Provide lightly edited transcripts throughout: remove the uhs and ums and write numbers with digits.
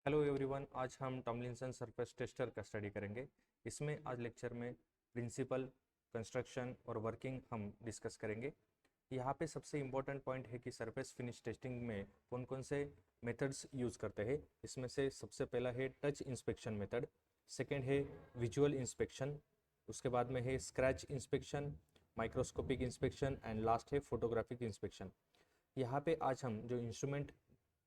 Hello everyone, आज हम Tomlinson surface tester का स्टडी करेंगे। इसमें आज लेक्चर में प्रिंसिपल, कंस्ट्रक्शन और वर्किंग हम डिस्कस करेंगे। यहाँ पे सबसे इम्पोर्टेंट पॉइंट है कि सरफेस फिनिश टेस्टिंग में कौन कौन से मेथड्स यूज़ करते हैं। इसमें से सबसे पहला है टच इंस्पेक्शन मेथड, सेकेंड है विजुअल इंस्पेक्शन, उसके बाद में है scratch inspection, microscopic inspection and last है फोटोग्राफिक इंस्पेक्शन। यहाँ पे आज हम जो इंस्ट्रूमेंट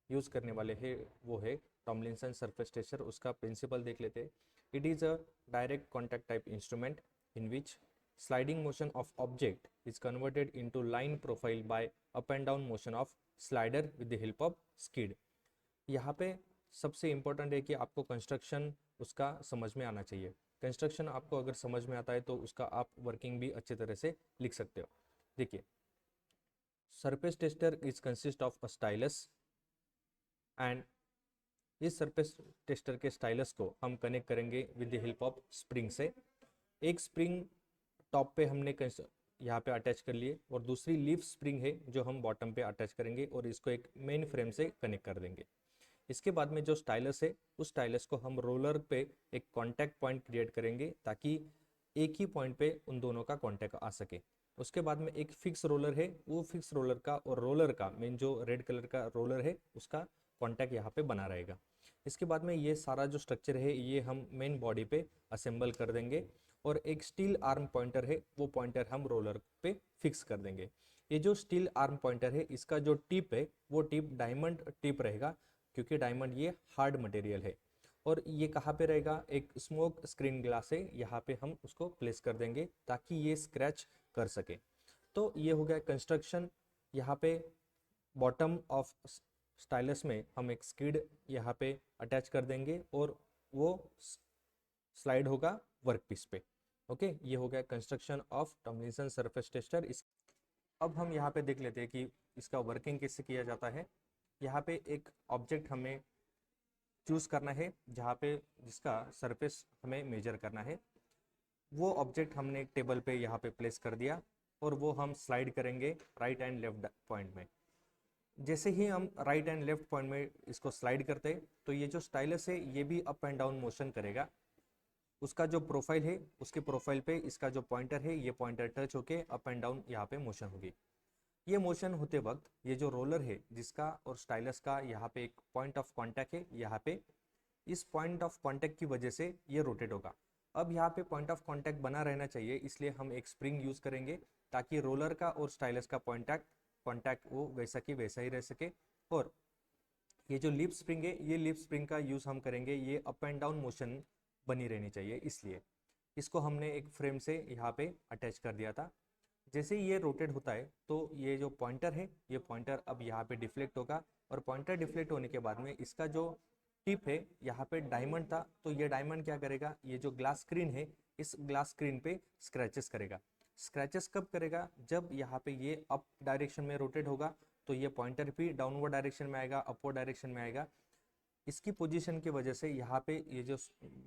यूज़ करने वाले हैं वो है टॉमलिंसन सरफेस टेस्टर। उसका प्रिंसिपल देख लेते हैं। It is a direct contact type instrument in which sliding motion of object is converted into line profile by up and down motion of slider with the help of skid। यहाँ पे सबसे important है कि आपको construction उसका समझ में आना चाहिए। कंस्ट्रक्शन आपको अगर समझ में आता है तो उसका आप वर्किंग भी अच्छे तरह से लिख सकते हो। देखिए, surface tester is consist of a stylus and इस सरफेस टेस्टर के स्टाइलस को हम कनेक्ट करेंगे with the help of spring से। एक स्प्रिंग टॉप पे हमने यहाँ पे अटैच कर लिए और दूसरी लीफ स्प्रिंग है जो हम बॉटम पे अटैच करेंगे और इसको एक मेन फ्रेम से कनेक्ट कर देंगे। इसके बाद में जो स्टाइलस है उस स्टाइलस को हम रोलर पे एक कॉन्टैक्ट पॉइंट क्रिएट करेंगे ताकि एक ही पॉइंट पे उन दोनों का कॉन्टैक्ट आ सके। उसके बाद में एक फिक्स रोलर है, वो फिक्स रोलर का और रोलर का मेन जो रेड कलर का रोलर है उसका कॉन्टैक्ट यहाँ पे बना रहेगा। इसके बाद में ये सारा जो स्ट्रक्चर है ये हम मेन बॉडी पे असेंबल कर देंगे और एक स्टील आर्म पॉइंटर है वो पॉइंटर हम रोलर पे फिक्स कर देंगे। ये जो स्टील आर्म पॉइंटर है इसका जो टिप है वो टिप डायमंड टिप रहेगा क्योंकि डायमंड ये हार्ड मटेरियल है। और ये कहाँ पे रहेगा, एक स्मोक स्क्रीन ग्लास है यहाँ पे हम उसको प्लेस कर देंगे ताकि ये स्क्रैच कर सके। तो ये हो गया कंस्ट्रक्शन। यहाँ पे बॉटम ऑफ स्टाइलस में हम एक स्किड यहाँ पे अटैच कर देंगे और वो स्लाइड होगा वर्कपीस पे। ओके, ये हो गया construction of Tomlinson surface tester. इस अब हम यहाँ पे देख लेते हैं कि इसका वर्किंग कैसे किया जाता है। यहाँ पे एक ऑब्जेक्ट हमें चूज करना है जहाँ पे जिसका सरफेस हमें मेजर करना है। वो ऑब्जेक्ट हमने एक टेबल पे यहाँ पे प्लेस कर दिया और वो हम स्लाइड करेंगे राइट एंड लेफ्ट पॉइंट में। जैसे ही हम राइट एंड लेफ्ट पॉइंट में इसको स्लाइड करते हैं तो ये जो स्टाइलस है ये भी अप एंड डाउन मोशन करेगा। उसका जो प्रोफाइल है उसके प्रोफाइल पे इसका जो पॉइंटर है ये पॉइंटर टच होके अप एंड डाउन यहाँ पे मोशन होगी। ये मोशन होते वक्त ये जो रोलर है जिसका और स्टाइलस का यहाँ पे एक पॉइंट ऑफ कांटेक्ट है, यहाँ पे इस पॉइंट ऑफ कांटेक्ट की वजह से ये रोटेट होगा। अब यहाँ पे पॉइंट ऑफ कांटेक्ट बना रहना चाहिए इसलिए हम एक स्प्रिंग यूज करेंगे ताकि रोलर का और स्टाइलस का कॉन्टैक्ट वो वैसा की वैसा ही रह सके। और ये जो लिप स्प्रिंग है ये लिप स्प्रिंग का यूज हम करेंगे, ये अप एंड डाउन मोशन बनी रहनी चाहिए इसलिए इसको हमने एक फ्रेम से यहाँ पे अटैच कर दिया था। जैसे ही ये रोटेट होता है तो ये जो पॉइंटर है ये पॉइंटर अब यहाँ पे डिफ्लेक्ट होगा और पॉइंटर डिफ्लेक्ट होने के बाद में इसका जो टिप है यहाँ पे डायमंड था तो ये डायमंड क्या करेगा, ये जो ग्लास स्क्रीन है इस ग्लास स्क्रीन पे स्क्रैचेस करेगा। स्क्रैचेस कब करेगा, जब यहाँ पे ये अप डायरेक्शन में रोटेट होगा तो ये पॉइंटर भी डाउनवर्ड डायरेक्शन में आएगा, अपवर्ड डायरेक्शन में आएगा। इसकी पोजीशन की वजह से यहाँ पे ये जो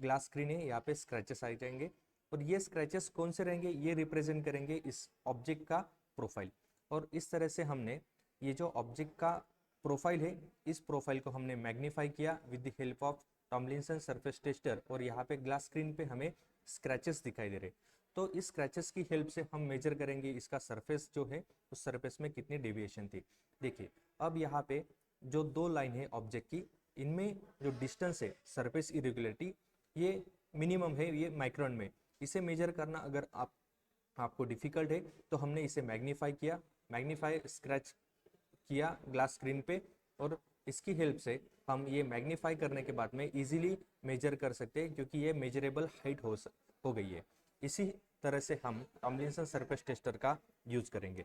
ग्लास स्क्रीन है यहाँ पे स्क्रैचेस आ जाएंगे और ये स्क्रैचेस कौन से रहेंगे, ये रिप्रेजेंट करेंगे इस ऑब्जेक्ट का प्रोफाइल। और इस तरह से हमने ये जो ऑब्जेक्ट का प्रोफाइल है इस प्रोफाइल को हमने मैग्नीफाई किया with the help of Tomlinson surface tester और यहाँ पे ग्लास स्क्रीन पे हमें स्क्रैचेस दिखाई दे रहे। तो इस स्क्रैचेस की हेल्प से हम मेजर करेंगे इसका सरफेस जो है उस सरफेस में कितनी डेविएशन थी। देखिए, अब यहाँ पे जो दो लाइन है ऑब्जेक्ट की इनमें जो डिस्टेंस है सरफेस इरेगुलरिटी ये मिनिमम है, ये माइक्रोन में। इसे मेजर करना अगर आपको डिफिकल्ट है तो हमने इसे मैग्नीफाई किया, मैग्नीफाई स्क्रैच किया ग्लास स्क्रीन पे और इसकी हेल्प से हम ये मैग्नीफाई करने के बाद में इजीली मेजर कर सकते हैं क्योंकि ये मेजरेबल हाइट हो गई है। इसी तरह से हम टॉमलिंसन सरफेस टेस्टर का यूज करेंगे।